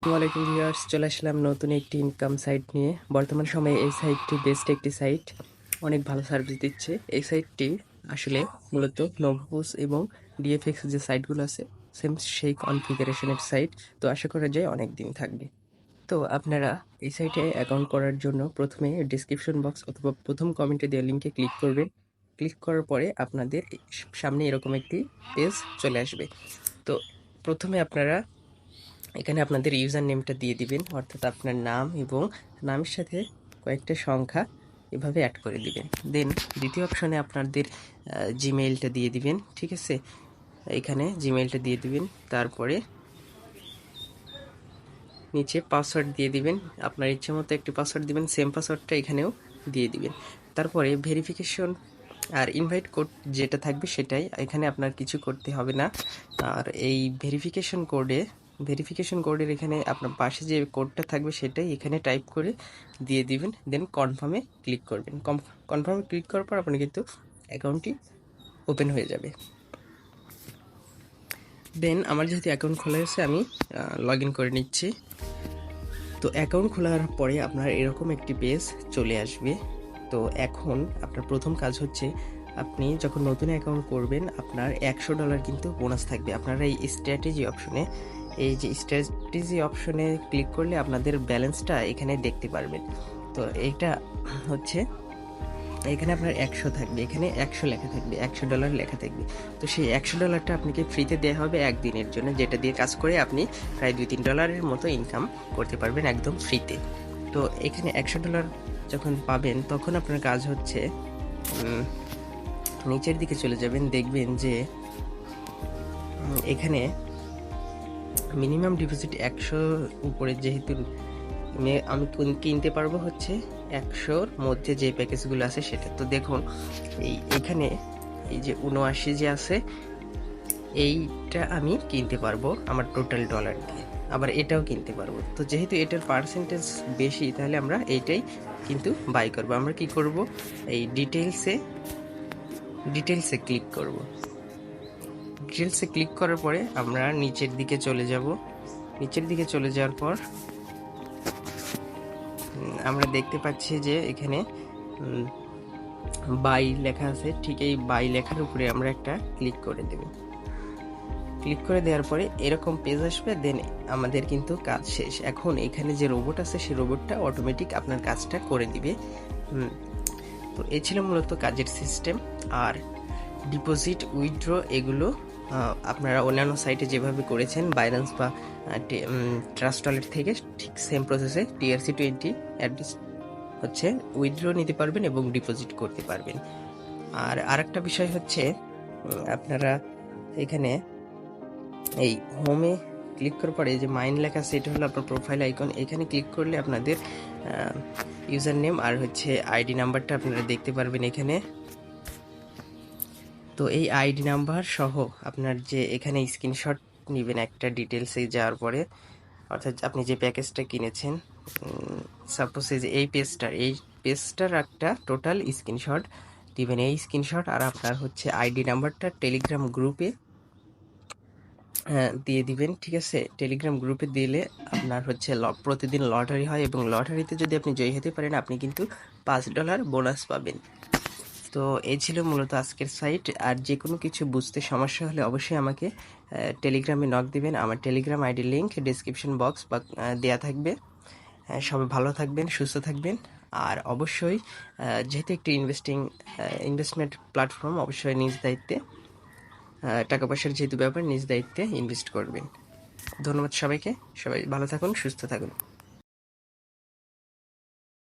আসসালামু আলাইকুম ভিউয়ার্স, চলে আসলাম নতুন একটি ইনকাম সাইট নিয়ে। বর্তমান সময়ে এই সাইটটি বেস্ট একটি সাইট, অনেক ভালো সার্ভিস দিচ্ছে। এই সাইটটি আসলে মূলত নোভোস এবং ডিএফএক্স যে সাইটগুলো আছে সেম সেই কনফিগারেশনের সাইট। তো আশা করা যায় অনেক দিন থাকবে। তো আপনারা এই সাইটে অ্যাকাউন্ট করার জন্য প্রথমে ডিসক্রিপশন বক্স অথবা প্রথম কমেন্টে দেওয়া লিঙ্কে ক্লিক করবেন। ক্লিক করার পরে আপনাদের সামনে এরকম একটি পেজ চলে আসবে। তো প্রথমে আপনারা এখানে আপনাদের ইউজার নেমটা দিয়ে দিবেন, অর্থাৎ আপনার নাম এবং নামের সাথে কয়েকটা সংখ্যা এভাবে অ্যাড করে দিবেন। দেন দ্বিতীয় অপশনে আপনাদের জিমেইলটা দিয়ে দিবেন। ঠিক আছে, এখানে জিমেইলটা দিয়ে দিবেন। তারপরে নিচে পাসওয়ার্ড দিয়ে দিবেন, আপনার ইচ্ছে মতো একটি পাসওয়ার্ড দিবেন, সেম পাসওয়ার্ডটা এখানেও দিয়ে দিবেন। তারপরে ভেরিফিকেশন আর ইনভাইট কোড যেটা থাকবে সেটাই, এখানে আপনার কিছু করতে হবে না। আর এই ভেরিফিকেশন কোডের এখানে আপনার পাশে যে কোডটা থাকবে সেটাই এখানে টাইপ করে দিয়ে দিবেন। দেন কনফার্মে ক্লিক করবেন। কনফার্মে ক্লিক করার পর আপনি কিন্তু অ্যাকাউন্টটি ওপেন হয়ে যাবে। দেন আমার যেহেতু অ্যাকাউন্ট খোলা আছে আমি লগ ইন করে নিচ্ছি। তো অ্যাকাউন্ট খোলার পরে আপনার এরকম একটি পেজ চলে আসবে। তো এখন আপনার প্রথম কাজ হচ্ছে, আপনি যখন নতুন অ্যাকাউন্ট করবেন আপনার $100 কিন্তু বোনাস থাকবে। আপনারা এই স্ট্র্যাটেজি অপশনে ক্লিক করলে আপনাদের ব্যালেন্সটা এখানে দেখতে পারবেন। তো এইটা হচ্ছে, এখানে আপনার 100 থাকবে, এখানে 100 লেখা থাকবে, $100 লেখা থাকবে। তো সেই $100টা আপনাকে ফ্রিতে দেওয়া হবে একদিনের জন্য, যেটা দিয়ে কাজ করে আপনি প্রায় $2-3 মতো ইনকাম করতে পারবেন একদম ফ্রিতে। তো এখানে $100 যখন পাবেন তখন আপনার কাজ হচ্ছে নিচের দিকে চলে যাবেন, দেখবেন যে এখানে মিনিমাম ডিপোজিট 100 উপরে, যেহেতু আমি কিনতে পারবো হচ্ছে 100-র মধ্যে যে প্যাকেজগুলো আছে সেটা। তো দেখুন এখানে এই যে 79 যে আছে এইটা আমি কিনতে পারবো আমার টোটাল ডলার দিয়ে, আবার এটাও কিনতে পারবো। তো যেহেতু এটার পার্সেন্টেজ বেশি তাহলে আমরা এইটাই কিন্তু বাই করবো। আমরা কি করব, এই ডিটেলসে ক্লিক করব। ডিটেলসে ক্লিক করার পরে আমরা নিচের দিকে চলে যাব। নিচের দিকে চলে যাওয়ার পর আমরা দেখতে পাচ্ছি যে এখানে বাই লেখা আছে। ঠিক এই বাই লেখার উপরে আমরা একটা ক্লিক করে দেব। ক্লিক করে দেওয়ার পরে এরকম পেজ আসবে। দেন আমাদের কিন্তু কাজ শেষ। এখন এখানে যে রোবট আছে সেই রোবটটা অটোমেটিক আপনার কাজটা করে দিবে। তো এই ছিল মূলত কাজের সিস্টেম। আর ডিপোজিট, উইথড্র এগুলো আপনারা অন্যান্য সাইটে যেভাবে করেছেন বাইন্যান্স বা ট্রাস্ট ওয়ালেট থেকে ঠিক সেম প্রসেসে TRC20 অ্যাড্রেস হচ্ছে উইথড্র নিতে পারবেন এবং ডিপোজিট করতে পারবেন। আর আরেকটা বিষয় হচ্ছে, আপনারা এখানে এই হোমে ক্লিক করার পরে যে মাইন লেখা আছে এটা হলো আপনার প্রোফাইল আইকন। এখানে ক্লিক করলে আপনাদের ইউজার নেম আর হচ্ছে আইডি নাম্বারটা আপনারা দেখতে পারবেন এখানে। তো এই আইডি নাম্বার সহ আপনার যে এখানে স্ক্রিনশট নেবেন একটা ডিটেলসে যাওয়ার পরে, অর্থাৎ আপনি যে প্যাকেজটা কিনেছেন, সাপোজ এই পেজটার একটা টোটাল স্ক্রিনশট দিবেন। এই স্ক্রিনশট আর আপনার হচ্ছে আইডি নাম্বারটা টেলিগ্রাম গ্রুপে দিয়ে দিবেন। ঠিক আছে, টেলিগ্রাম গ্রুপে দিলে আপনার হচ্ছে প্রতিদিন লটারি হয় এবং লটারিতে যদি আপনি জয়ী হতে পারেন আপনি কিন্তু $5 বোনাস পাবেন। তো এই ছিল মূলত আজকের সাইট। আর যে কোনো কিছু বুঝতে সমস্যা হলে অবশ্যই আমাকে টেলিগ্রামে নক দিবেন। আমার Telegram ID link description box বা দেওয়া থাকবে। সবাই ভালো থাকবেন, সুস্থ থাকবেন। আর অবশ্যই যেহেতু একটি ইনভেস্টমেন্ট প্ল্যাটফর্ম, অবশ্যই নিজ দায়িত্বে টাকা পয়সার যেহেতু ব্যাপার নিজ দায়িত্বে ইনভেস্ট করবেন। ধন্যবাদ সবাইকে। সবাই ভালো থাকুন, সুস্থ থাকুন।